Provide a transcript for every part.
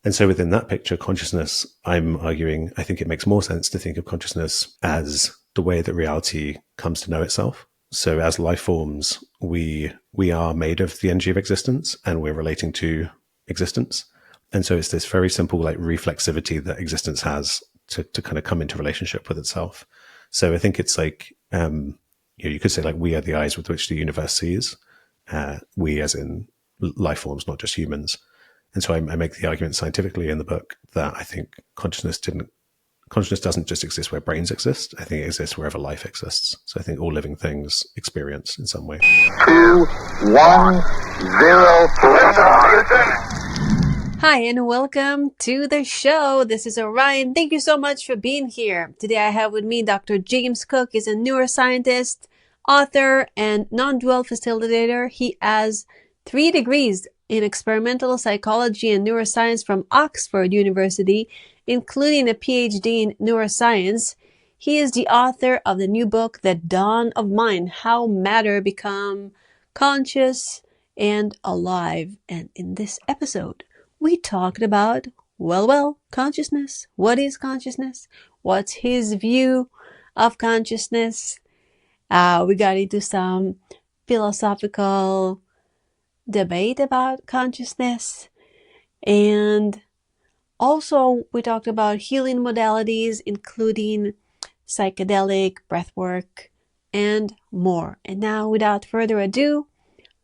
And so within that picture, consciousness, I'm arguing, I think it makes more sense to think of consciousness as the way that reality comes to know itself. So as life forms, we are made of the energy of existence, and we're relating to existence. And so it's this very simple like reflexivity that existence has to kind of come into relationship with itself. So I think it's like, you could say like we are the eyes with which the universe sees. We as in life forms, not just humans. And so I make the argument scientifically in the book that I think consciousness doesn't just exist where brains exist. I think it exists wherever life exists. So I think all living things experience in some way. 2, 1, 0. Hi, and welcome to the show. This is Orion. Thank you so much for being here. Today I have with me Dr. James Cooke. He's a neuroscientist, author, and non-dual facilitator. He has 3 degrees in experimental psychology and neuroscience from Oxford University, including a PhD in neuroscience. He is the author of the new book, The Dawn of Mind, How Matter Become Conscious and Alive. And in this episode, we talked about, consciousness. What is consciousness? What's his view of consciousness? We got into some philosophical debate about consciousness. And also, we talked about healing modalities, including psychedelic, breathwork, and more. And now, without further ado,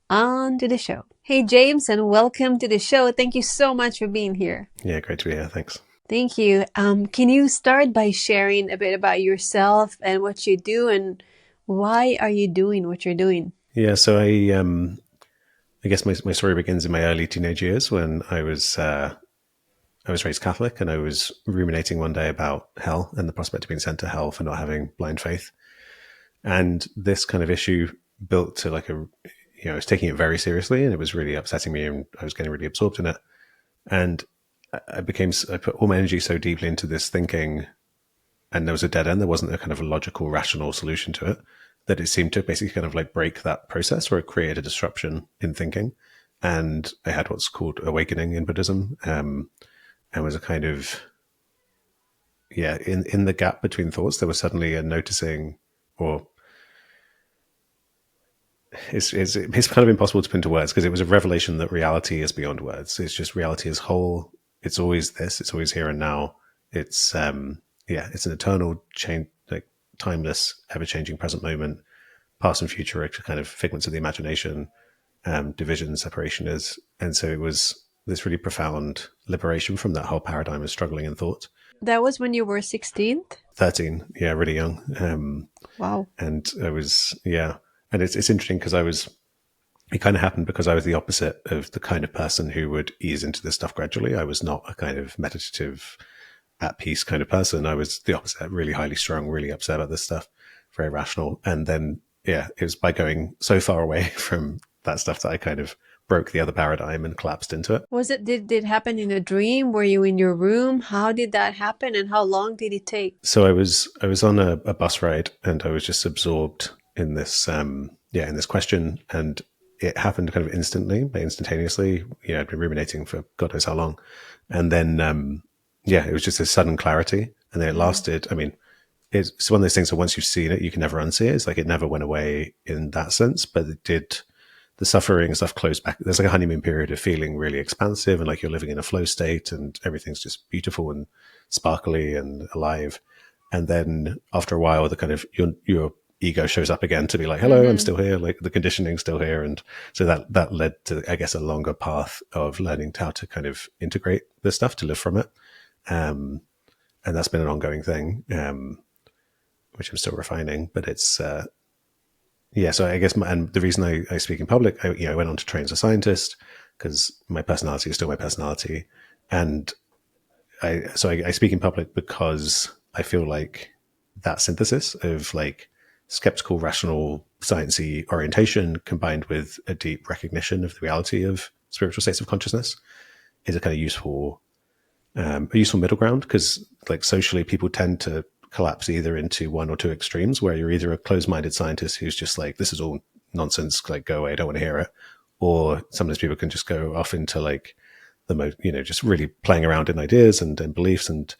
on to the show. Hey, James, and welcome to the show. Thank you so much for being here. Yeah, great to be here. Thanks. Thank you. Can you start by sharing a bit about yourself and what you do, and why are you doing what you're doing? Yeah, so I guess my story begins in my early teenage years when I was raised Catholic, and I was ruminating one day about hell and the prospect of being sent to hell for not having blind faith. And this kind of issue built to like I was taking it very seriously, and it was really upsetting me, and I was getting really absorbed in it. And I put all my energy so deeply into this thinking, and there was a dead end. There wasn't a kind of a logical, rational solution to it, that it seemed to basically kind of like break that process, or it created a disruption in thinking. And I had what's called awakening in Buddhism, and was a kind of, in the gap between thoughts, there was suddenly a noticing, or it's kind of impossible to put into words, because it was a revelation that reality is beyond words. It's just reality is whole. It's always this. It's always here and now. It's it's an eternal change, like timeless, ever-changing present moment. Past and future are kind of figments of the imagination. Division, separation is, and so it was this really profound liberation from that whole paradigm of struggling in thought. That was when you were 16? 13, yeah, really young. Wow. And I was, and it's interesting because it kind of happened because I was the opposite of the kind of person who would ease into this stuff gradually. I was not a kind of meditative, at peace kind of person. I was the opposite, really highly strung, really upset about this stuff, very rational. And then, it was by going so far away from that stuff that I kind of broke the other paradigm and collapsed into it. Did it happen in a dream? Were you in your room? How did that happen, and how long did it take? So I was on a bus ride, and I was just absorbed in this, in this question, and it happened kind of instantaneously. I'd been ruminating for God knows how long. And then, it was just a sudden clarity, and then it lasted. I mean, it's one of those things that once you've seen it, you can never unsee it. It's like it never went away in that sense, but it did. The suffering and stuff closed back. There's like a honeymoon period of feeling really expansive, and like you're living in a flow state, and everything's just beautiful and sparkly and alive. And then after a while, the kind of your ego shows up again to be like, hello, I'm still here. Like the conditioning's still here. And so that led to, I guess, a longer path of learning how to kind of integrate this stuff, to live from it. And that's been an ongoing thing, which I'm still refining, but it's, so I guess, and the reason I speak in public, I went on to train as a scientist because my personality is still my personality. And I speak in public because I feel like that synthesis of like skeptical, rational, sciencey orientation combined with a deep recognition of the reality of spiritual states of consciousness is a kind of useful middle ground, because like socially people tend to collapse either into one or two extremes, where you're either a closed-minded scientist who's just like, this is all nonsense, like go away, I don't want to hear it. Or sometimes people can just go off into like the most, just really playing around in ideas and beliefs and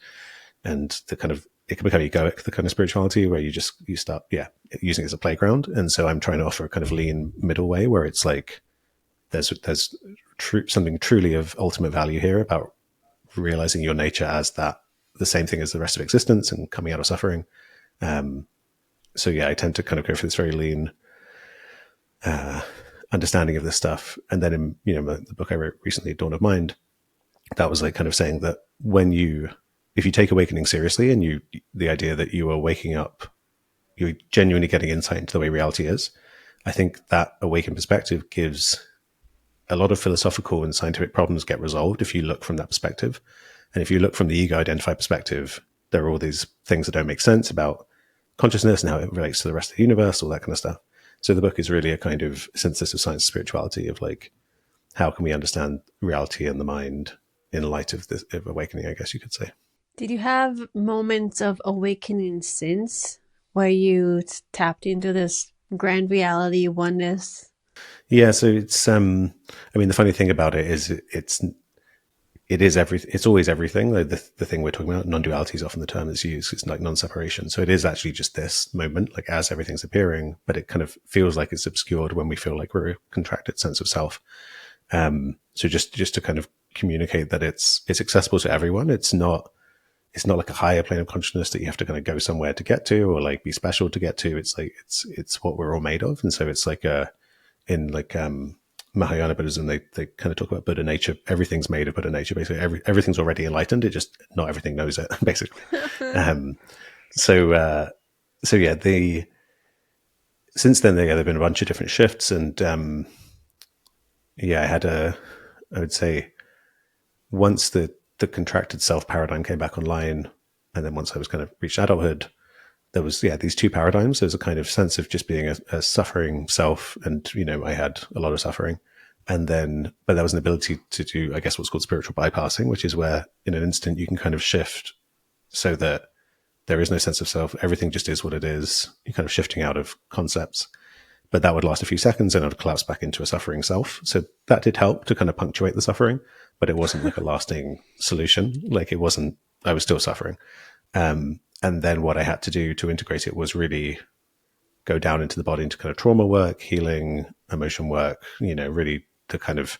the kind of, it can become egoic, the kind of spirituality where you start, using it as a playground. And so I'm trying to offer a kind of lean middle way where it's like, there's something truly of ultimate value here about realizing your nature as that, the same thing as the rest of existence and coming out of suffering. So yeah, I tend to kind of go for this very lean understanding of this stuff. And then in the book I wrote recently, Dawn of Mind, that was like kind of saying that if you take awakening seriously and the idea that you are waking up, you're genuinely getting insight into the way reality is, I think that awakened perspective gives a lot of philosophical and scientific problems get resolved if you look from that perspective. And if you look from the ego identified perspective, there are all these things that don't make sense about consciousness and how it relates to the rest of the universe, all that kind of stuff. So the book is really a kind of synthesis of science and spirituality of like, how can we understand reality and the mind in light of this of awakening, I guess you could say. Did you have moments of awakening since where you tapped into this grand reality, oneness? Yeah, so it's the funny thing about it is it's always everything. Like the thing we're talking about, non-duality is often the term that's used. It's like non-separation. So it is actually just this moment, like as everything's appearing, but it kind of feels like it's obscured when we feel like we're a contracted sense of self. So just to kind of communicate that it's accessible to everyone. It's not like a higher plane of consciousness that you have to kind of go somewhere to get to or like be special to get to. It's like, it's what we're all made of. And so it's like in Mahayana Buddhism, they kind of talk about Buddha nature. Everything's made of Buddha nature. Basically, everything's already enlightened. It just not everything knows it. Basically, so yeah. Since then, there've been a bunch of different shifts, and I would say once the contracted self paradigm came back online, and then once I was kind of reached adulthood, there was these two paradigms. There's a kind of sense of just being a suffering self, and I had a lot of suffering, but there was an ability to do, I guess, what's called spiritual bypassing, which is where in an instant you can kind of shift so that there is no sense of self. Everything just is what it is. You're kind of shifting out of concepts, but that would last a few seconds and it would collapse back into a suffering self. So that did help to kind of punctuate the suffering, but it wasn't like a lasting solution. Like it wasn't, I was still suffering. And then what I had to do to integrate it was really go down into the body into kind of trauma work, healing, emotion work, really the kind of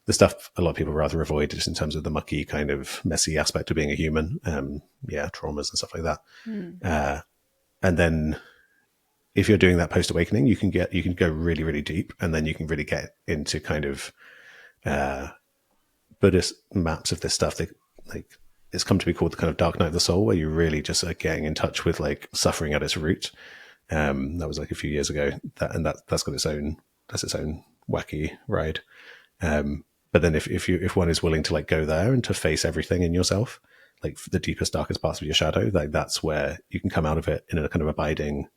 the stuff a lot of people rather avoid just in terms of the mucky kind of messy aspect of being a human. Traumas and stuff like that. And then if you're doing that post awakening, you can go really, really deep, and then you can really get into kind of Buddhist maps of this stuff. It's come to be called the kind of dark night of the soul, where you really just are getting in touch with like suffering at its root. That was like a few years ago, that's got its own wacky ride. But then if one is willing to like go there and to face everything in yourself, like the deepest, darkest parts of your shadow, like that's where you can come out of it in a kind of abiding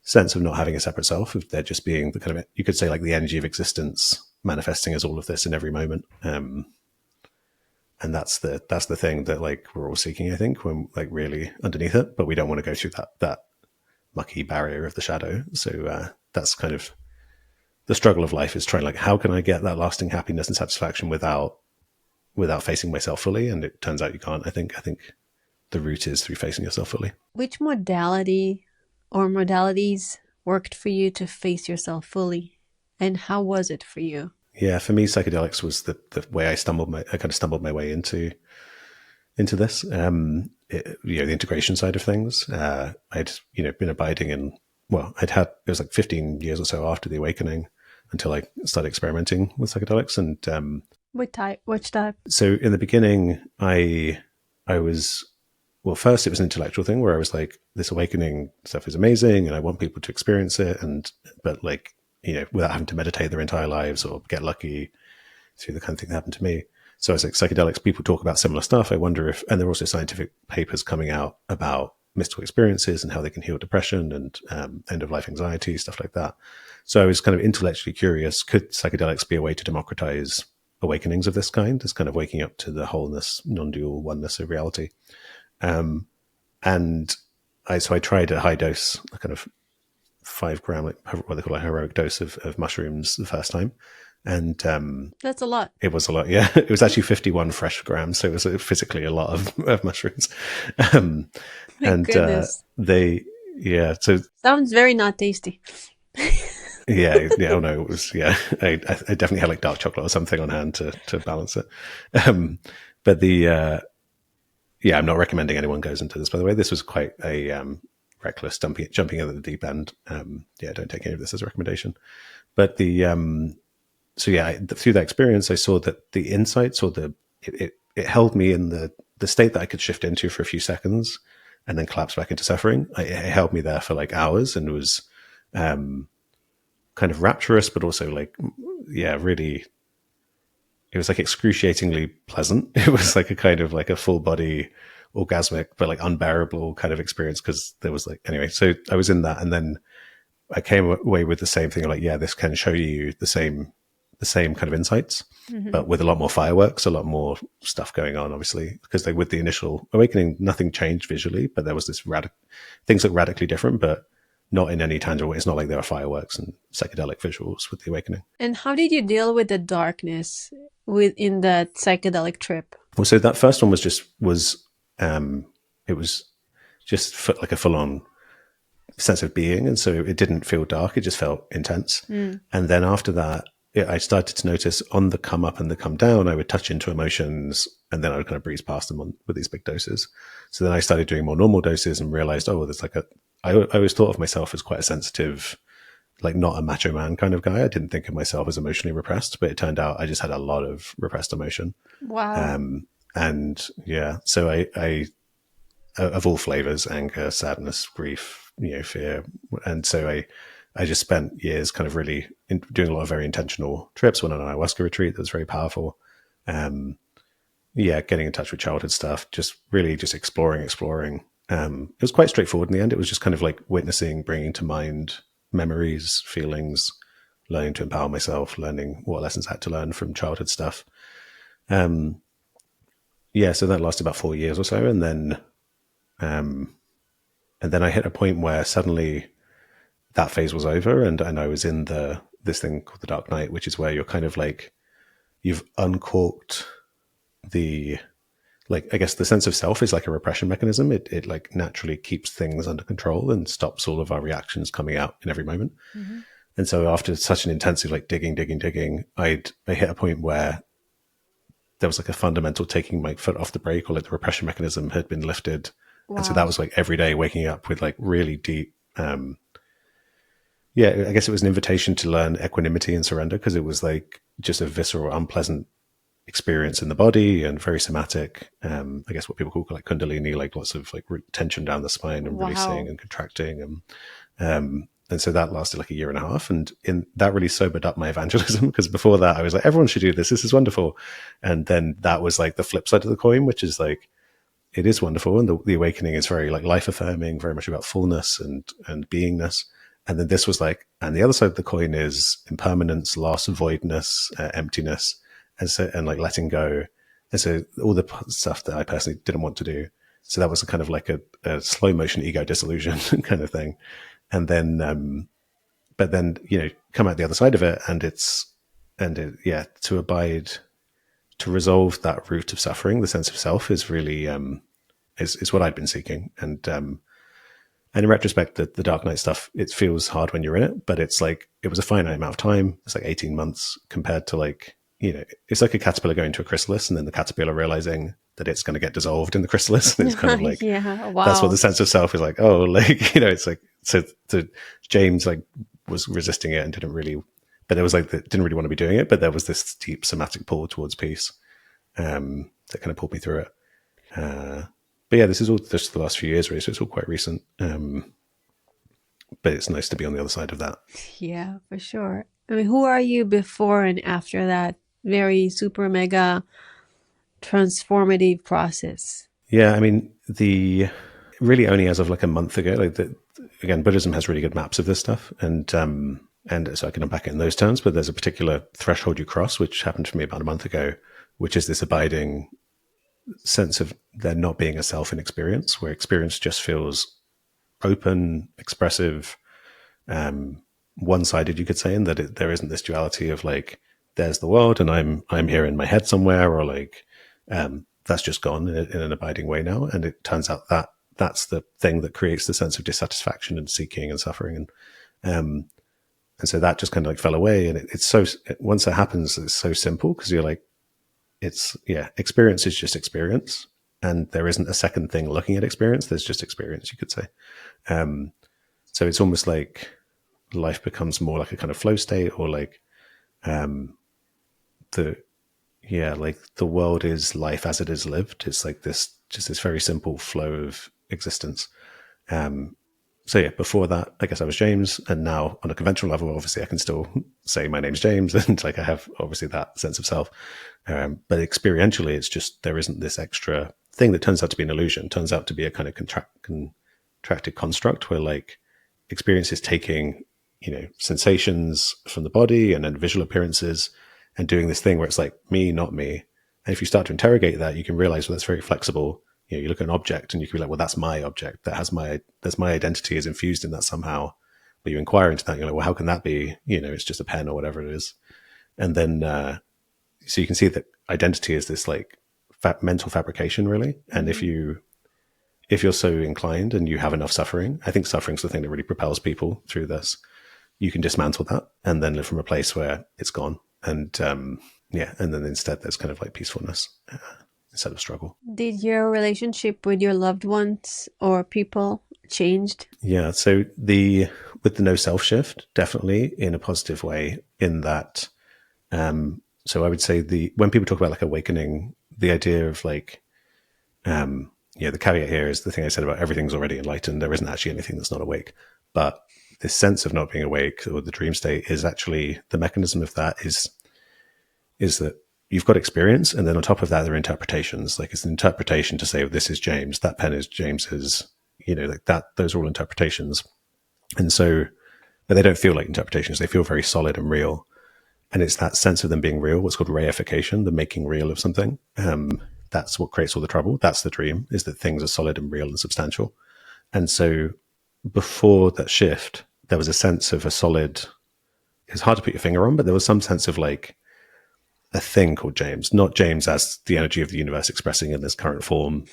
sense of not having a separate self, of there just being the kind of, you could say like the energy of existence manifesting as all of this in every moment. And that's the thing that like we're all seeking, I think, when like really underneath it, but we don't want to go through that mucky barrier of the shadow. So that's kind of the struggle of life, is trying like, how can I get that lasting happiness and satisfaction without facing myself fully? And it turns out you can't. I think the route is through facing yourself fully. Which modality or modalities worked for you to face yourself fully, and how was it for you? Yeah, for me, psychedelics was the way I kind of stumbled my way into this. The integration side of things. I'd been abiding in, it was like 15 years or so after the awakening until I started experimenting with psychedelics. And which type? So in the beginning, I was, first it was an intellectual thing where I was like, this awakening stuff is amazing and I want people to experience it, but like, without having to meditate their entire lives or get lucky through the kind of thing that happened to me. So I was like, psychedelics, people talk about similar stuff. I wonder if, and there are also scientific papers coming out about mystical experiences and how they can heal depression and end of life anxiety, stuff like that. So I was kind of intellectually curious, could psychedelics be a way to democratize awakenings of this kind, this kind of waking up to the wholeness, non-dual oneness of reality? So I tried a high dose, a kind of 5 gram, like what they call a heroic dose of mushrooms the first time. And That's a lot. it was a lot. Yeah, it was actually 51 fresh grams, so it was physically a lot of mushrooms. Um, My and goodness. they, yeah, so Sounds very not tasty. yeah, oh no, it was, yeah, I definitely had like dark chocolate or something on hand to balance it. Um, but yeah, I'm not recommending anyone goes into this, by the way. This was quite a reckless jumping into the deep end. Yeah, don't take any of this as a recommendation. But so yeah, through that experience, I saw that the insights or it held me in the state that I could shift into for a few seconds and then collapse back into suffering. It held me there for like hours and was kind of rapturous, but also like, yeah, really, it was like excruciatingly pleasant. It was like a kind of like a full body orgasmic, but like unbearable kind of experience because there was like, anyway, so I was in that and then I came away with the same thing, like, yeah, this can show you the same kind of insights, but with a lot more fireworks, a lot more stuff going on, obviously, because with the initial awakening, nothing changed visually, but there was this things look radically different, but not in any tangible way. It's not like there are fireworks and psychedelic visuals with the awakening. And how did you deal with the darkness within that psychedelic trip? Well, so that first one it was just like a full on sense of being. And so it didn't feel dark. It just felt intense. And then after that, I started to notice on the come up and the come down, I would touch into emotions and then I would kind of breeze past them with these big doses. So then I started doing more normal doses and realized, oh, there's like I always thought of myself as quite a sensitive, like not a macho man kind of guy. I didn't think of myself as emotionally repressed, but it turned out I just had a lot of repressed emotion. Wow. And yeah, so I of all flavors, anger, sadness, grief, fear. And so I just spent years kind of really doing a lot of very intentional trips. Went on an ayahuasca retreat that was very powerful. Yeah, getting in touch with childhood stuff, just really just exploring. It was quite straightforward in the end. It was just kind of like witnessing, bringing to mind memories, feelings, learning to empower myself, learning what lessons I had to learn from childhood stuff. Yeah, so that lasted about 4 years or so. And then I hit a point where suddenly that phase was over and I was in this thing called the dark night, which is where you're kind of like, you've uncorked I guess the sense of self is like a repression mechanism. It like naturally keeps things under control and stops all of our reactions coming out in every moment. Mm-hmm. And so after such an intensive like digging, I hit a point where there was like a fundamental taking my foot off the brake, or like the repression mechanism had been lifted. Wow. And so that was like every day waking up with like really deep, yeah, I guess it was an invitation to learn equanimity and surrender, because it was like just a visceral, unpleasant experience in the body and very somatic. I guess what people call like kundalini, like lots of like tension down the spine and releasing and contracting. And so that lasted like a year and a half. And that really sobered up my evangelism, because before that I was like, everyone should do this. This is wonderful. And then that was like the flip side of the coin, which is like, it is wonderful. And the awakening is very like life affirming, very much about fullness and beingness. And then this was like, and the other side of the coin is impermanence, loss, voidness, emptiness. And like letting go. And so all the stuff that I personally didn't want to do. So that was a kind of like a slow motion ego dissolution kind of thing. And then, but then, come out the other side of it, and yeah, to abide, to resolve that root of suffering, the sense of self is really, is what I'd been seeking. And in retrospect, the Dark Knight stuff, it feels hard when you're in it, but it's like, it was a finite amount of time. It's like 18 months compared to like, it's like a caterpillar going to a chrysalis and then the caterpillar realizing that it's going to get dissolved in the chrysalis. And it's kind of like, yeah, wow. That's what the sense of self is like. Oh, like, it's like, so James like was resisting it and didn't really, but there was like, didn't really want to be doing it, but there was this deep somatic pull towards peace that kind of pulled me through it. But yeah, this is all just the last few years, really. So it's all quite recent. But it's nice to be on the other side of that. Yeah, for sure. I mean, who are you before and after that very super mega transformative process? Yeah, I mean, really only as of like a month ago, like again, Buddhism has really good maps of this stuff. And so I can unpack it in those terms, but there's a particular threshold you cross, which happened for me about a month ago, which is this abiding sense of there not being a self in experience, where experience just feels open, expressive, one-sided, you could say, in that there isn't this duality of like, there's the world, and I'm here in my head somewhere, or like that's just gone in an abiding way now. And it turns out that that's the thing that creates the sense of dissatisfaction and seeking and suffering, and so that just kind of like fell away. And it's so, once that happens, it's so simple, because you're like, experience is just experience. And there isn't a second thing looking at experience. There's just experience, you could say. So it's almost like life becomes more like a kind of flow state, or like the world is life as it is lived. It's like this very simple flow of existence. So yeah, before that, I guess I was James, and now on a conventional level, obviously I can still say my name's James, and like I have obviously that sense of self. But experientially, it's just, there isn't this extra thing that turns out to be an illusion, turns out to be a kind of contracted construct, where like experience is taking, sensations from the body and then visual appearances, and doing this thing where it's like me, not me. And if you start to interrogate that, you can realize, well, that's very flexible. You look at an object and you can be like, well, that's my object. That's my identity is infused in that somehow. But you inquire into that, you're like, well, how can that be? It's just a pen or whatever it is. And then, so you can see that identity is this like mental fabrication, really. And if you're so inclined and you have enough suffering, I think suffering's the thing that really propels people through this. You can dismantle that and then live from a place where it's gone. And and then instead there's kind of like peacefulness instead of struggle. Did your relationship with your loved ones or people changed? Yeah, so with the no self shift, definitely in a positive way, in that so I would say when people talk about like awakening, the idea of like the caveat here is the thing I said about everything's already enlightened. There isn't actually anything that's not awake. But this sense of not being awake, or the dream state, is actually, the mechanism of that is that you've got experience, and then on top of that, there are interpretations. Like, it's an interpretation to say, oh, this is James, that pen is James's, like that. Those are all interpretations. And so, but they don't feel like interpretations. They feel very solid and real. And it's that sense of them being real, what's called reification, the making real of something. That's what creates all the trouble. That's the dream, is that things are solid and real and substantial. And so before that shift, there was a sense of a solid, it's hard to put your finger on, but there was some sense of like a thing called James, not James as the energy of the universe expressing in this current form,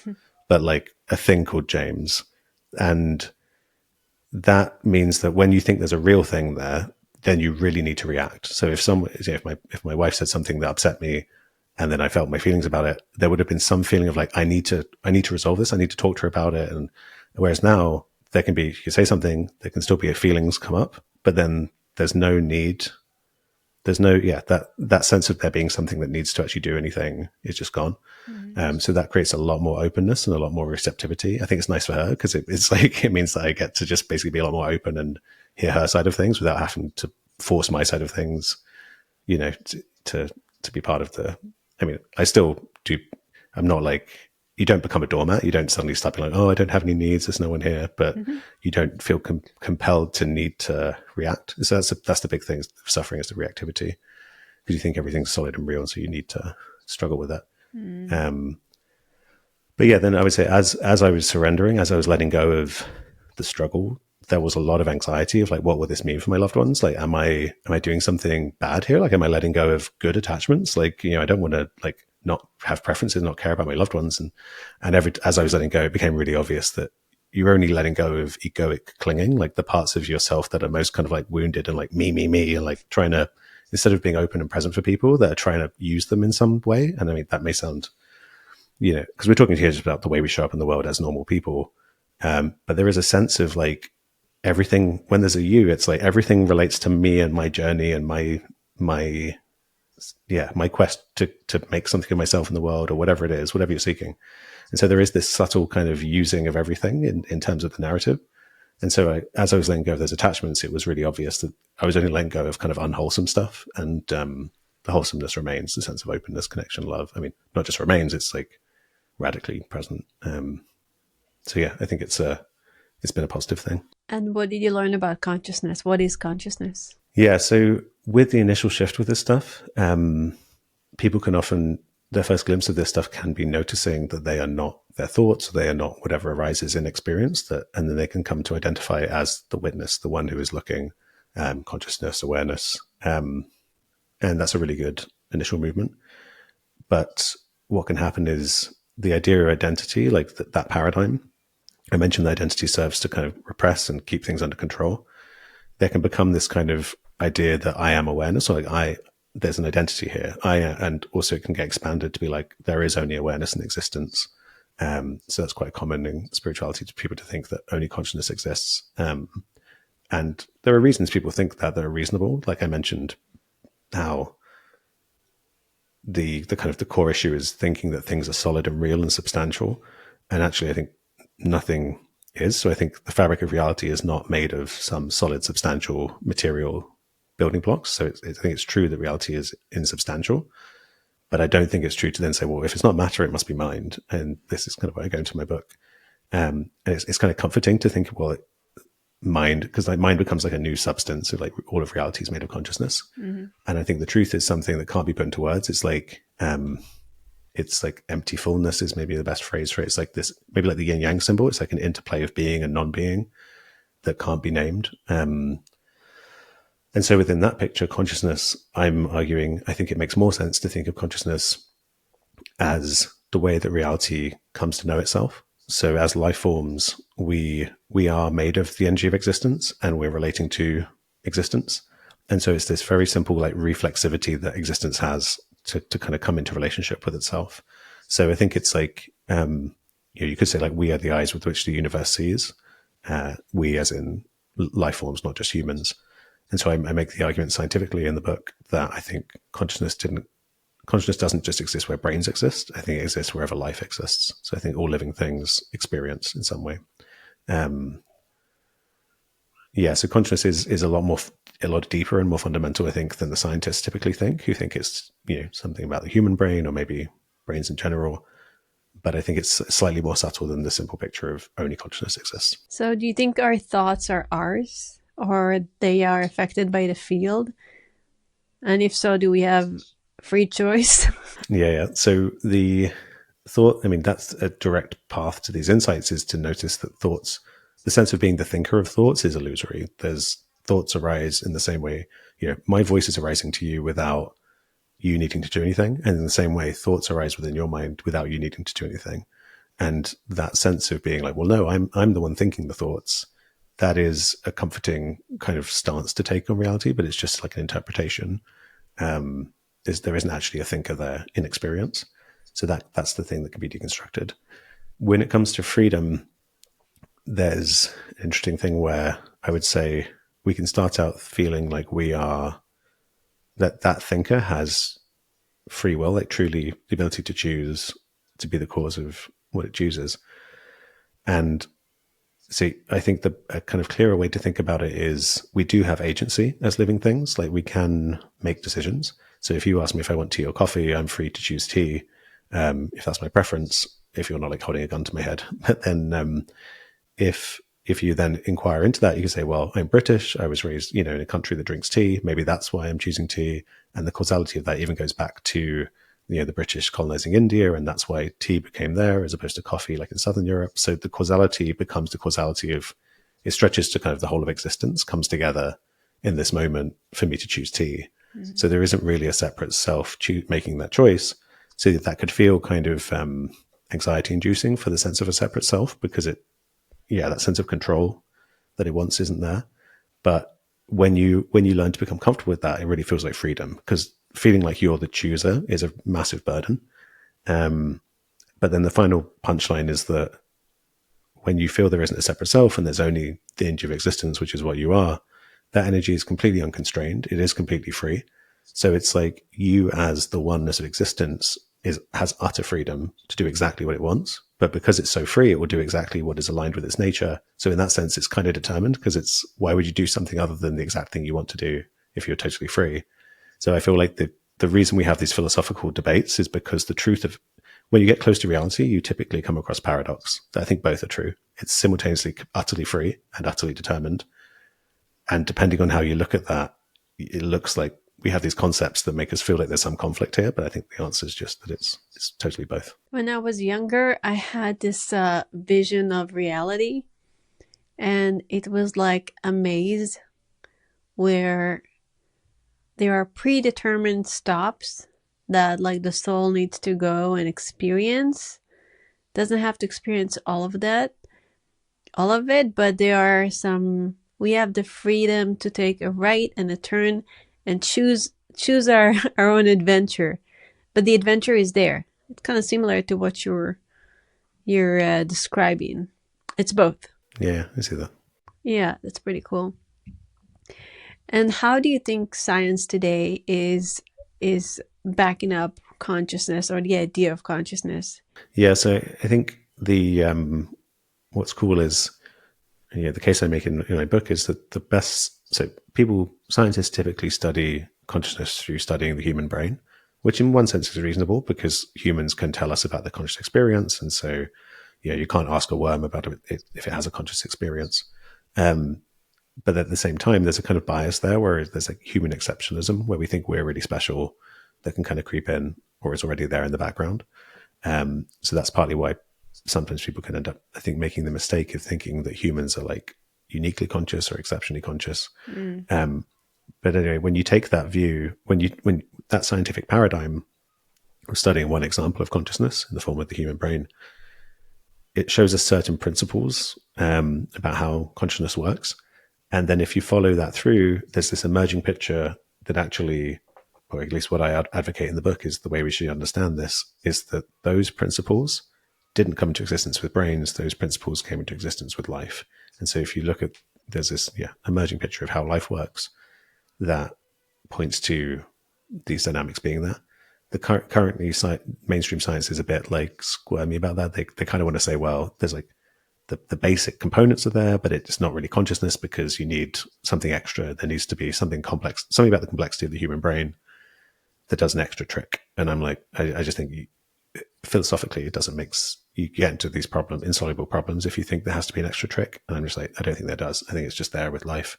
but like a thing called James. And that means that when you think there's a real thing there, then you really need to react. So if my wife said something that upset me, and then I felt my feelings about it, there would have been some feeling of like, I need to resolve this. I need to talk to her about it. And whereas now there can be, you say something, there can still be feelings come up, but then there's no need. There's no, that sense of there being something that needs to actually do anything is just gone. Mm-hmm. So that creates a lot more openness and a lot more receptivity. I think it's nice for her, because it's like, it means that I get to just basically be a lot more open and hear her side of things without having to force my side of things, to be part of I still do. I'm not like, you don't become a doormat. You don't suddenly start being like, oh, I don't have any needs, there's no one here. But you don't feel compelled to need to react. So that's the big thing of suffering, is the reactivity, because you think everything's solid and real, so you need to struggle with that. But yeah, then I would say as I was surrendering, as I was letting go of the struggle, there was a lot of anxiety of like, what will this mean for my loved ones? Like, am I doing something bad here? Like, am I letting go of good attachments? Like, I don't want to like not have preferences, not care about my loved ones. And as I was letting go, it became really obvious that you're only letting go of egoic clinging, like the parts of yourself that are most kind of like wounded and like me, and like trying to, instead of being open and present for people, that are trying to use them in some way. And I mean, that may sound, because we're talking here just about the way we show up in the world as normal people. But there is a sense of like, everything, when there's a you, it's like everything relates to me and my journey and my quest to make something of myself in the world, or whatever it is, whatever you're seeking. And so there is this subtle kind of using of everything in terms of the narrative. And so as I was letting go of those attachments, it was really obvious that I was only letting go of kind of unwholesome stuff. And the wholesomeness remains, the sense of openness, connection, love. I mean, not just remains, it's like radically present. So yeah, I think it's been a positive thing. And what did you learn about consciousness? What is consciousness? Yeah, so with the initial shift with this stuff, people can often, their first glimpse of this stuff can be noticing that they are not their thoughts, they are not whatever arises in experience, and then they can come to identify it as the witness, the one who is looking, consciousness, awareness. And And that's a really good initial movement. But what can happen is the idea of identity, like that paradigm, I mentioned that identity serves to kind of repress and keep things under control. There can become this kind of idea that I am awareness, or like there's an identity here. And also it can get expanded to be like, there is only awareness in existence. So that's quite common in spirituality to people to think that only consciousness exists. And there are reasons people think that are reasonable. Like I mentioned, how the kind of the core issue is thinking that things are solid and real and substantial. And actually, I think nothing is. So I think the fabric of reality is not made of some solid, substantial material building blocks. So I think it's true that reality is insubstantial. But I don't think it's true to then say, well, if it's not matter, it must be mind. And this is kind of what I go into my book. And it's kind of comforting to think, well, mind, because like mind becomes like a new substance. So like all of reality is made of consciousness. Mm-hmm. And I think the truth is something that can't be put into words. It's like empty fullness is maybe the best phrase for it. It's like this, maybe like the yin yang symbol. It's like an interplay of being and non-being that can't be named. And so within that picture, consciousness, I'm arguing, I think it makes more sense to think of consciousness as the way that reality comes to know itself. So as life forms, we are made of the energy of existence, and we're relating to existence. And so it's this very simple like reflexivity that existence has to kind of come into relationship with itself. So I think it's like, you could say like we are the eyes with which the universe sees. We as in life forms, not just humans. And so I make the argument scientifically in the book that I think consciousness doesn't just exist where brains exist. I think it exists wherever life exists. So I think all living things experience in some way. So consciousness is a lot deeper and more fundamental, I think, than the scientists typically think, who think it's, something about the human brain or maybe brains in general. But I think it's slightly more subtle than the simple picture of only consciousness exists. So do you think our thoughts are ours, or they are affected by the field? And if so, do we have free choice? Yeah. So the thought, that's a direct path to these insights, is to notice that thoughts, the sense of being the thinker of thoughts, is illusory. There's thoughts arise in the same way, my voice is arising to you without you needing to do anything. And in the same way, thoughts arise within your mind without you needing to do anything. And that sense of being like, well, no, I'm the one thinking the thoughts, that is a comforting kind of stance to take on reality, but it's just like an interpretation. There isn't actually a thinker there in experience. So that's the thing that can be deconstructed. When it comes to freedom, there's an interesting thing where I would say we can start out feeling like that thinker has free will, like truly the ability to choose to be the cause of what it chooses. And see, I think a kind of clearer way to think about it is we do have agency as living things. Like we can make decisions. So if you ask me if I want tea or coffee, I'm free to choose tea, if that's my preference, if you're not like holding a gun to my head. But then if you then inquire into that, you can say, well, I'm British. I was raised, in a country that drinks tea. Maybe that's why I'm choosing tea. And the causality of that even goes back to, the British colonizing India. And that's why tea became there as opposed to coffee, like in Southern Europe. So the causality becomes the causality of, it stretches to kind of the whole of existence, comes together in this moment for me to choose tea. Mm-hmm. So there isn't really a separate self making that choice. So that could feel kind of anxiety inducing for the sense of a separate self, because that sense of control that it wants isn't there. But when you learn to become comfortable with that, it really feels like freedom, because feeling like you're the chooser is a massive burden. But then the final punchline is that when you feel there isn't a separate self and there's only the energy of existence, which is what you are, that energy is completely unconstrained. It is completely free. So it's like you as the oneness of existence has utter freedom to do exactly what it wants. But because it's so free, it will do exactly what is aligned with its nature. So in that sense, it's kind of determined, because why would you do something other than the exact thing you want to do if you're totally free? So I feel like the reason we have these philosophical debates is because the truth of, when you get close to reality, you typically come across paradox. I think both are true. It's simultaneously utterly free and utterly determined. And depending on how you look at that, it looks like we have these concepts that make us feel like there's some conflict here. But I think the answer is just that it's totally both. When I was younger, I had this vision of reality, and it was like a maze where there are predetermined stops that like the soul needs to go and experience. Doesn't have to experience all of it, but there are some, we have the freedom to take a right and a turn and choose our own adventure. But the adventure is there. It's kind of similar to what you're describing. It's both. Yeah, I see that. Yeah, that's pretty cool. And how do you think science today is backing up consciousness or the idea of consciousness? Yeah, so I think the what's cool is, the case I make in my book is that the best, so scientists typically study consciousness through studying the human brain, which in one sense is reasonable because humans can tell us about the conscious experience. And so, you can't ask a worm about it if it has a conscious experience. But at the same time, there's a kind of bias there where there's like human exceptionalism where we think we're really special that can kind of creep in or is already there in the background. So that's partly why sometimes people can end up, I think, making the mistake of thinking that humans are like uniquely conscious or exceptionally conscious. But anyway, when you take that view, when that scientific paradigm of studying one example of consciousness in the form of the human brain, it shows us certain principles about how consciousness works. And then if you follow that through, there's this emerging picture that actually, or at least what I advocate in the book is the way we should understand this, is that those principles didn't come into existence with brains. Those principles came into existence with life. And so if you look at, there's this emerging picture of how life works that points to these dynamics being there. The currently mainstream science is a bit like squirmy about that. They kind of want to say, well, there's like the basic components are there, but it's not really consciousness because you need something extra. There needs to be something complex, something about the complexity of the human brain that does an extra trick. And I'm like, I just think philosophically, it doesn't you get into these insoluble problems if you think there has to be an extra trick. And I'm just like, I don't think there does. I think it's just there with life,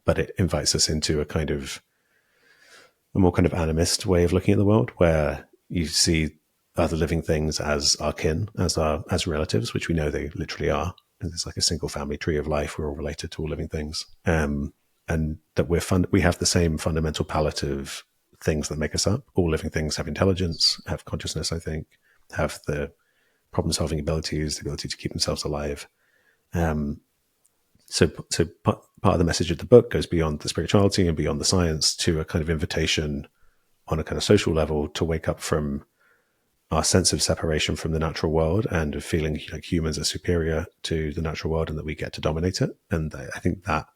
but it invites us into a more kind of animist way of looking at the world where you see other living things as our kin, as relatives, which we know they literally are. And there's like a single family tree of life. We're all related to all living things. And that we have the same fundamental palette of things that make us up. All living things have intelligence, have consciousness, I think, have the problem-solving abilities, the ability to keep themselves alive. So part of the message of the book goes beyond the spirituality and beyond the science to a kind of invitation on a kind of social level to wake up from our sense of separation from the natural world and of feeling like humans are superior to the natural world and that we get to dominate it. And I think that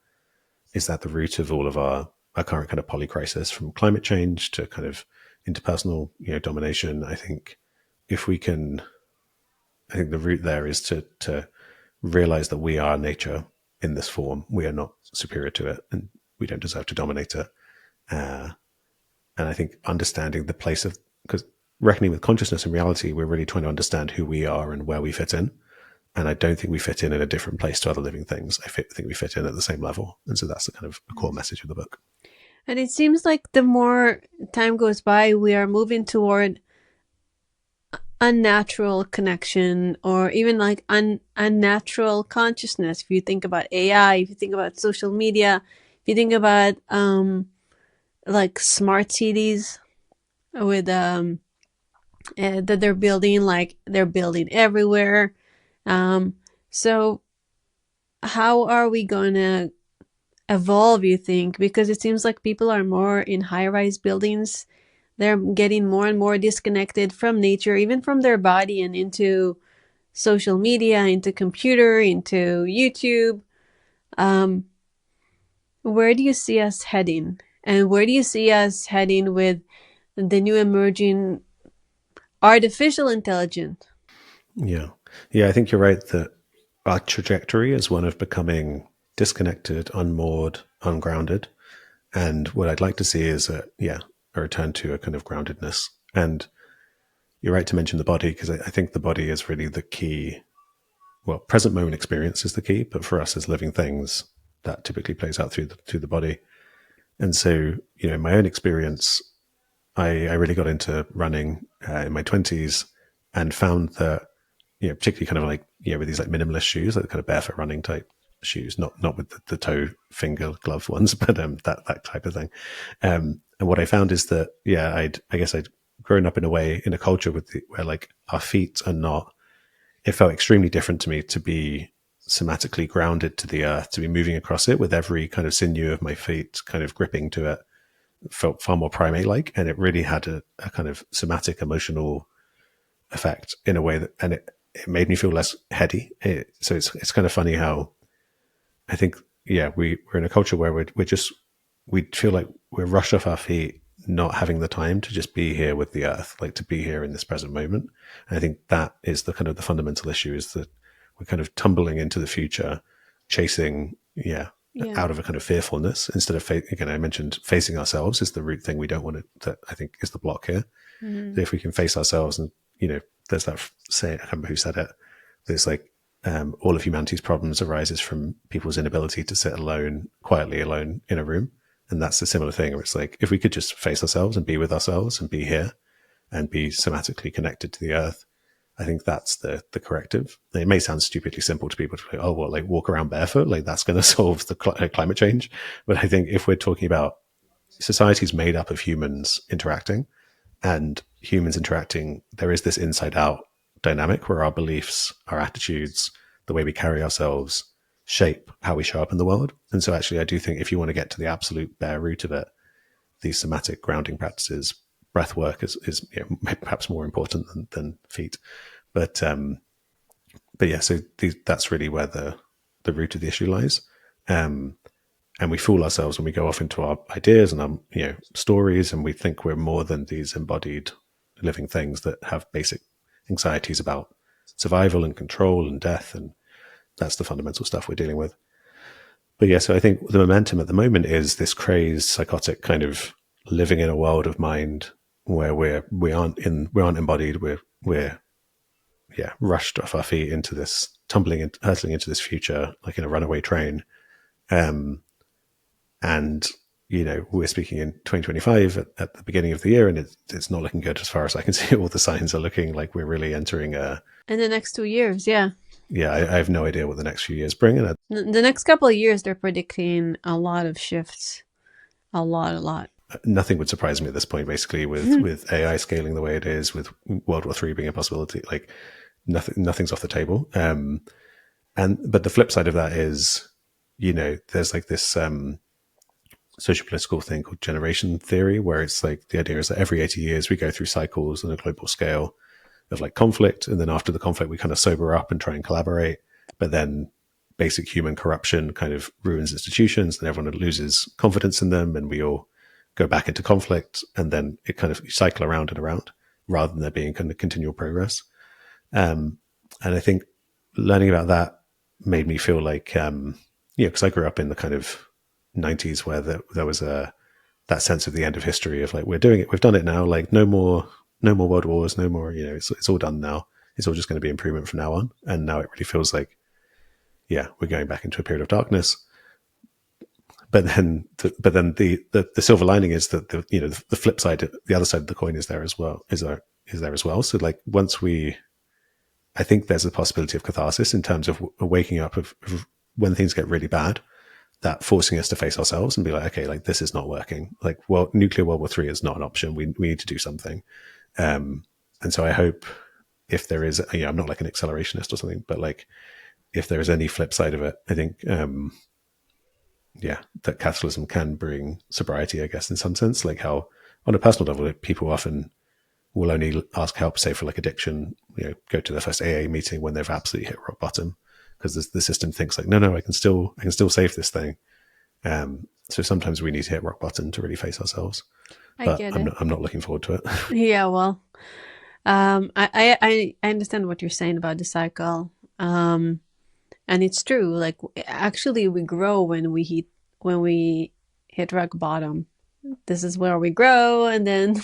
is at the root of all of our current kind of polycrisis, from climate change to kind of interpersonal, domination. I think the root there is to realize that we are nature in this form. We are not superior to it and we don't deserve to dominate it. And I think understanding the place of, because reckoning with consciousness and reality, we're really trying to understand who we are and where we fit in. And I don't think we fit in a different place to other living things. I think we fit in at the same level. And so that's the kind of a core message of the book. And it seems like the more time goes by, we are moving toward unnatural connection or even like unnatural consciousness. If you think about AI, if you think about social media, if you think about like smart cities with that they're building everywhere. So how are we going to evolve, you think? Because it seems like people are more in high-rise buildings. They're getting more and more disconnected from nature, even from their body, and into social media, into computer, into YouTube. Where do you see us heading? And where do you see us heading with the new emerging artificial intelligence? Yeah, I think you're right that our trajectory is one of becoming disconnected, unmoored, ungrounded. And what I'd like to see is a return to a kind of groundedness. And you're right to mention the body, because I think the body is really the key. Well, present moment experience is the key, but for us as living things, that typically plays out through the body. And so, in my own experience, I really got into running in my 20s and found that, particularly kind of like, with these like minimalist shoes, like kind of barefoot running type shoes, not with the toe finger glove ones, but that type of thing. And what I found is that, yeah, I guess I'd grown up in a way, in a culture where like our feet are not, it felt extremely different to me to be somatically grounded to the earth, to be moving across it with every kind of sinew of my feet kind of gripping to it. It felt far more primate like. And it really had a kind of somatic emotional effect in a way that, and it made me feel less heady. So it's kind of funny how I think, yeah, we're in a culture where we feel like we're rushed off our feet, not having the time to just be here with the earth, like to be here in this present moment. And I think that is the kind of the fundamental issue, is that we're kind of tumbling into the future, chasing, Yeah. out of a kind of fearfulness instead of, again, I mentioned facing ourselves is the root thing we don't want to, that I think is the block here. Mm-hmm. If we can face ourselves, and, there's that saying, I can't remember who said it, but it's like, all of humanity's problems arises from people's inability to sit quietly alone in a room. And that's a similar thing where it's like, if we could just face ourselves and be with ourselves and be here and be somatically connected to the earth, I think that's the corrective. It may sound stupidly simple to people to be like, oh, well, like walk around barefoot, like that's going to solve the climate change. But I think if we're talking about societies made up of humans interacting, and humans interacting, there is this inside out dynamic where our beliefs, our attitudes, the way we carry ourselves shape how we show up in the world. And so actually, I do think if you want to get to the absolute bare root of it, these somatic grounding practices, breath work is perhaps more important than feet. But yeah, so that's really where the root of the issue lies. And we fool ourselves when we go off into our ideas and our stories, and we think we're more than these embodied living things that have basic anxieties about survival and control and death, and that's the fundamental stuff we're dealing with. But yeah, so I think the momentum at the moment is this crazed, psychotic kind of living in a world of mind where we aren't embodied. We're rushed off our feet into this, hurtling into this future like in a runaway train. And we're speaking in 2025 at the beginning of the year, and it's not looking good as far as I can see. All the signs are looking like we're really entering in the next 2 years. Yeah. Yeah, I have no idea what the next few years bring. And The next couple of years, they're predicting a lot of shifts. A lot. Nothing would surprise me at this point, basically, with AI scaling the way it is, with World War III being a possibility. Like nothing's off the table. But the flip side of that is, there's like this socio-political thing called generation theory, where it's like the idea is that every 80 years we go through cycles on a global scale of like conflict, and then after the conflict we kind of sober up and try and collaborate, but then basic human corruption kind of ruins institutions and everyone loses confidence in them, and we all go back into conflict, and then it kind of cycle around and around rather than there being kind of continual progress. And I think learning about that made me feel like, because I grew up in the kind of 90s where there was that sense of the end of history of like, we're doing it, we've done it now, like no more world wars, no more, it's all done now. It's all just going to be improvement from now on. And now it really feels like, we're going back into a period of darkness. But then the silver lining is that the flip side, the other side of the coin is there as well. So like I think there's a possibility of catharsis in terms of waking up of when things get really bad, that forcing us to face ourselves and be like, okay, like this is not working. Like, well, nuclear World War III is not an option. We need to do something. And so I hope if there is, I'm not like an accelerationist or something, but like if there is any flip side of it, I think, that capitalism can bring sobriety, I guess, in some sense, like how on a personal level, people often will only ask help, say for like addiction, go to their first AA meeting when they've absolutely hit rock bottom, because the system thinks like, no, I can still save this thing. So sometimes we need to hit rock bottom to really face ourselves. But I'm not looking forward to it. Yeah, well, I understand what you're saying about the cycle. And it's true. Like actually we grow when we hit rock bottom. This is where we grow, and then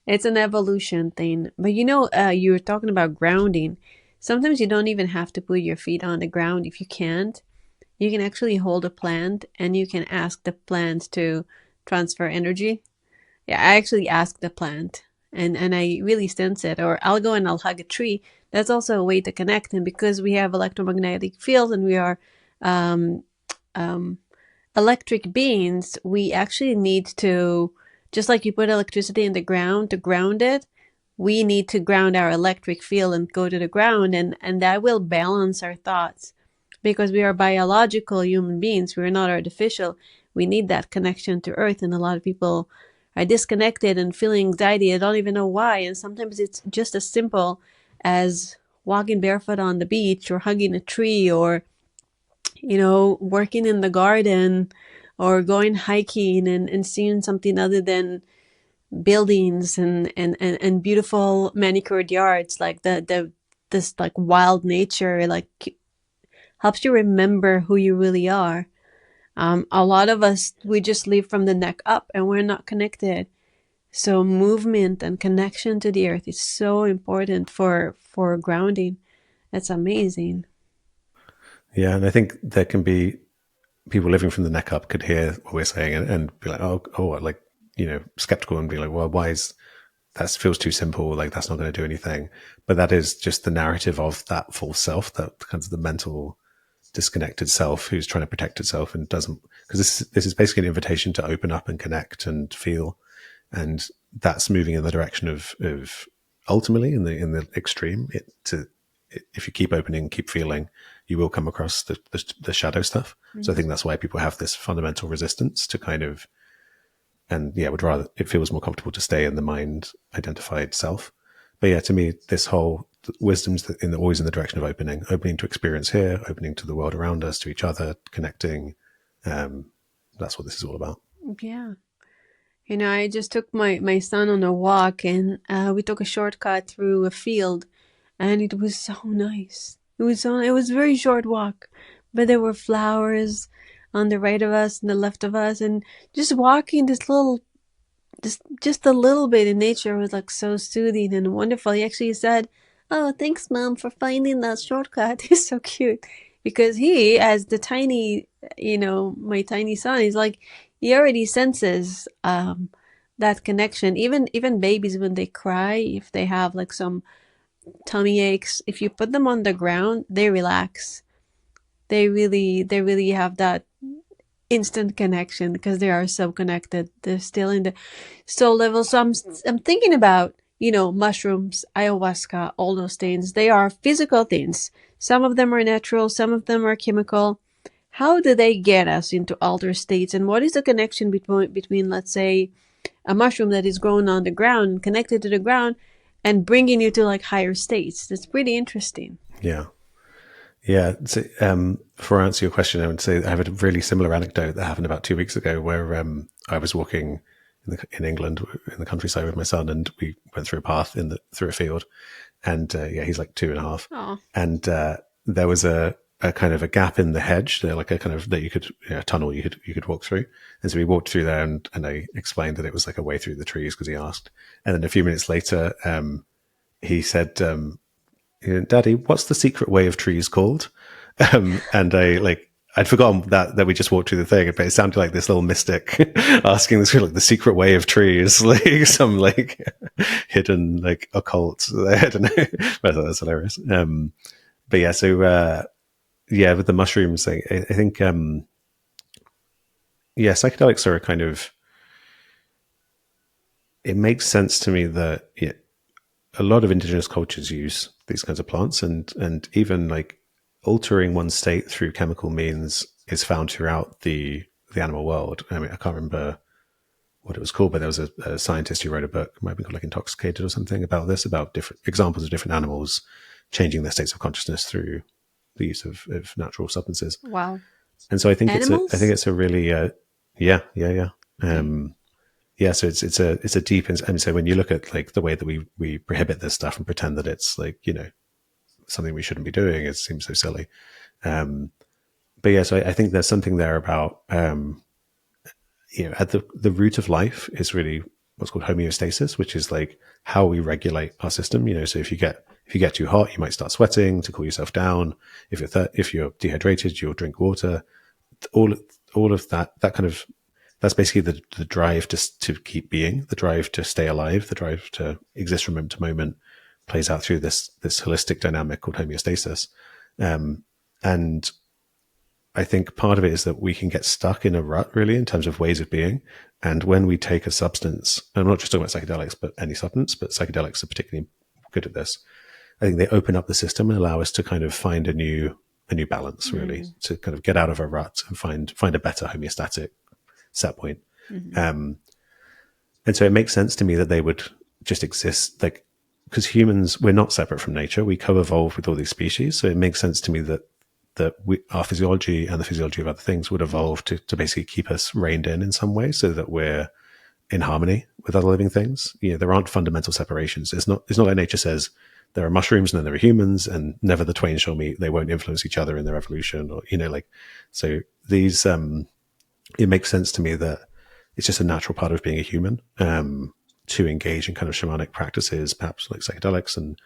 it's an evolution thing. But you were talking about grounding. Sometimes you don't even have to put your feet on the ground. If you can't, you can actually hold a plant and you can ask the plant to transfer energy. Yeah, I actually ask the plant and I really sense it. Or I'll go and I'll hug a tree. That's also a way to connect. And because we have electromagnetic fields and we are electric beings, we actually need to just like you put electricity in the ground to ground it, we need to ground our electric field and go to the ground, and that will balance our thoughts, because we are biological human beings. We're not artificial. We need that connection to earth, and a lot of people are disconnected and feeling anxiety. I don't even know why. And sometimes it's just as simple as walking barefoot on the beach, or hugging a tree, or working in the garden, or going hiking and seeing something other than buildings and beautiful manicured yards. Like this like wild nature, like, helps you remember who you really are. A lot of us, we just live from the neck up and we're not connected. So movement and connection to the earth is so important for grounding. That's amazing. Yeah, and I think there can be people living from the neck up could hear what we're saying and be like, like, skeptical, and be like, well, why is that, feels too simple, like that's not going to do anything. But that is just the narrative of that false self, that kind of the mental disconnected self who's trying to protect itself and doesn't, because this is basically an invitation to open up and connect and feel, and that's moving in the direction of ultimately in the extreme. If you keep opening, keep feeling, you will come across the shadow stuff. Mm-hmm. So I think that's why people have this fundamental resistance to kind of, and would rather, it feels more comfortable to stay in the mind identified self. But yeah, to me, this whole wisdom's always in the direction of opening to experience here, opening to the world around us, to each other, connecting. That's what this is all about. Yeah. I just took my son on a walk, and we took a shortcut through a field, and it was so nice. It was a very short walk, but there were flowers on the right of us and the left of us, and just walking just a little bit in nature was like so soothing and wonderful. He actually said, "Oh, thanks, Mom, for finding that shortcut." He's so cute, because he, as the tiny, my tiny son, he's like, he already senses that connection. Even babies, when they cry, if they have like some tummy aches, if you put them on the ground, they relax. They really have that instant connection, because they are so connected. They're still in the soul level. So I'm thinking about, mushrooms, ayahuasca, all those things. They are physical things. Some of them are natural, some of them are chemical. How do they get us into altered states? And what is the connection between, let's say, a mushroom that is grown on the ground and connected to the ground, and bringing you to like higher states? That's pretty interesting. Yeah. Yeah. So, before I answer your question, I would say I have a really similar anecdote that happened about 2 weeks ago, where I was walking in England, in the countryside with my son, and we went through a path through a field, and he's like 2.5. Aww. And there was a kind of a gap in the hedge, like a kind of that you could a tunnel you could walk through. And so we walked through there, and I explained that it was like a way through the trees, because he asked. And then a few minutes later, he said, "Daddy, what's the secret way of trees called?" And I'd forgotten that we just walked through the thing, but it sounded like this little mystic asking this, like the secret way of trees, like some like hidden like occult. I don't know. I thought that's hilarious. But yeah, so with the mushrooms thing, I think psychedelics are a kind of, it makes sense to me that a lot of indigenous cultures use these kinds of plants, and even like altering one state through chemical means is found throughout the animal world. I mean, I can't remember what it was called, but there was a scientist who wrote a book, it might be called like Intoxicated or something, about this, about different examples of different animals changing their states of consciousness through the use of natural substances. Wow. And so I think Animals? it's a really so it's a deep, and so when you look at like the way that we prohibit this stuff and pretend that it's like something we shouldn't be doing, it seems so silly. But yeah, so I think there's something there about at the root of life is really what's called homeostasis, which is like how we regulate our system. So if you get too hot, you might start sweating to cool yourself down. If you're dehydrated, you'll drink water. All of that kind of, that's basically the drive to keep being, the drive to stay alive, the drive to exist from moment to moment, plays out through this holistic dynamic called homeostasis. And I think part of it is that we can get stuck in a rut, really, in terms of ways of being. And when we take a substance, and I'm not just talking about psychedelics, but any substance, but psychedelics are particularly good at this. I think they open up the system and allow us to kind of find a new balance, really, to kind of get out of a rut and find a better homeostatic set point. And so it makes sense to me that they would just exist, like, because humans, we're not separate from nature. We co-evolve with all these species. So it makes sense to me that our physiology and the physiology of other things would evolve to basically keep us reined in some way, so that we're in harmony with other living things. There aren't fundamental separations. It's not like nature says there are mushrooms and then there are humans and never the twain shall meet. They won't influence each other in their evolution, or, so these, it makes sense to me that it's just a natural part of being a human, to engage in kind of shamanic practices, perhaps like psychedelics, and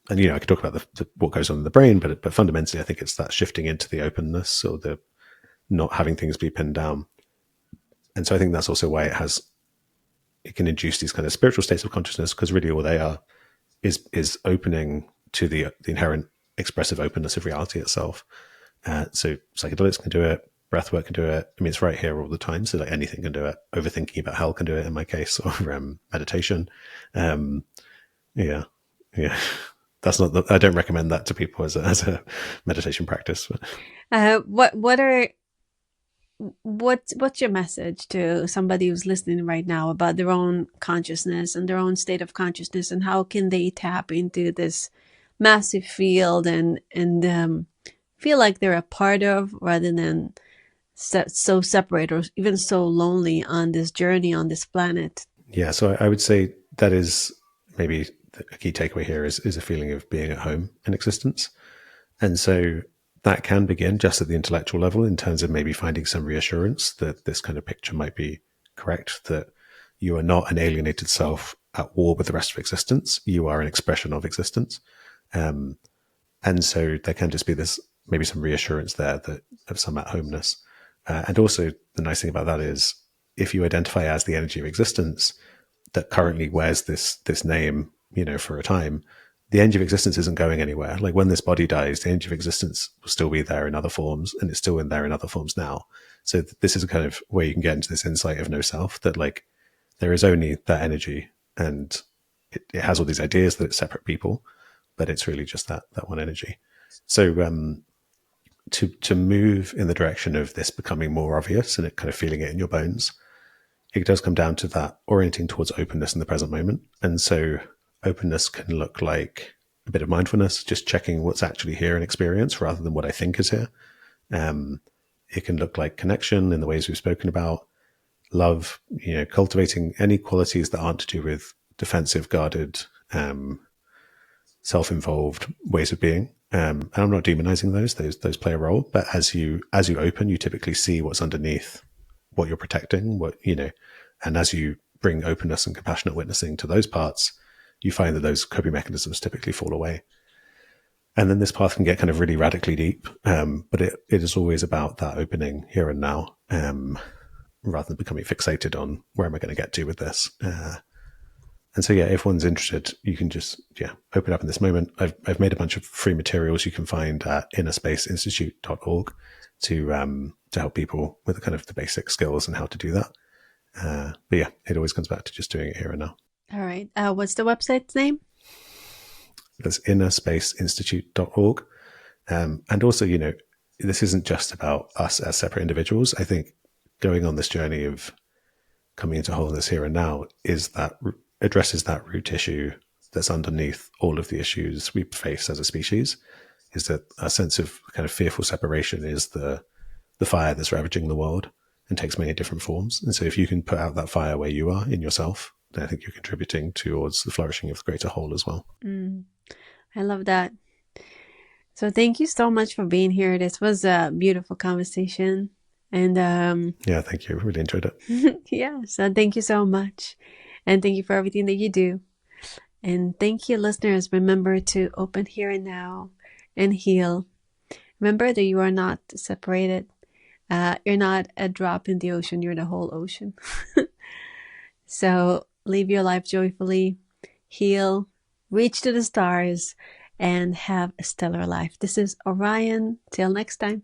I could talk about what goes on in the brain, but fundamentally, I think it's that shifting into the openness, or the not having things be pinned down. And so I think that's also why it can induce these kind of spiritual states of consciousness, because really all they are is opening to the inherent expressive openness of reality itself. So psychedelics can do it, breathwork can do it. I mean, it's right here all the time. So like anything can do it. Overthinking about hell can do it in my case, or meditation. Yeah. That's not. I don't recommend that to people as a meditation practice. What's your message to somebody who's listening right now about their own consciousness and their own state of consciousness, and how can they tap into this massive field and feel like they're a part of, rather than so separate or even so lonely on this journey on this planet? Yeah, so I would say that is maybe a key takeaway here is a feeling of being at home in existence. And so that can begin just at the intellectual level, in terms of maybe finding some reassurance that this kind of picture might be correct, that you are not an alienated self at war with the rest of existence. You are an expression of existence. And so there can just be this, maybe some reassurance there that of some at homeness. And also the nice thing about that is, if you identify as the energy of existence that currently wears this name, for a time, the energy of existence isn't going anywhere. Like when this body dies, the energy of existence will still be there in other forms, and it's still in there in other forms now. So this is a kind of where you can get into this insight of no self, that like there is only that energy, and it has all these ideas that it's separate people, but it's really just that one energy. So to move in the direction of this becoming more obvious and it kind of feeling it in your bones, it does come down to that orienting towards openness in the present moment. And so openness can look like a bit of mindfulness, just checking what's actually here in experience rather than what I think is here. It can look like connection in the ways we've spoken about, love, cultivating any qualities that aren't to do with defensive, guarded, self-involved ways of being. And I'm not demonizing those play a role, but as you open, you typically see what's underneath what you're protecting, and as you bring openness and compassionate witnessing to those parts, you find that those coping mechanisms typically fall away. And then this path can get kind of really radically deep, but it is always about that opening here and now, rather than becoming fixated on where am I going to get to with this. And so, if one's interested, you can just, open up in this moment. I've made a bunch of free materials you can find at innerspaceinstitute.org to help people with the basic skills and how to do that. But it always comes back to just doing it here and now. All right. What's the website's name? That's innerspaceinstitute.org. And also, this isn't just about us as separate individuals. I think going on this journey of coming into wholeness here and now addresses that root issue that's underneath all of the issues we face as a species, is that a sense of kind of fearful separation is the fire that's ravaging the world and takes many different forms. And so if you can put out that fire where you are in yourself, then I think you're contributing towards the flourishing of the greater whole as well. I love that. So thank you so much for being here. This was a beautiful conversation. And thank you. Really enjoyed it. So thank you so much. And thank you for everything that you do. And thank you, listeners. Remember to open here and now and heal. Remember that you are not separated. You're not a drop in the ocean. You're the whole ocean. So live your life joyfully, heal, reach to the stars, and have a stellar life. This is Orion. Till next time.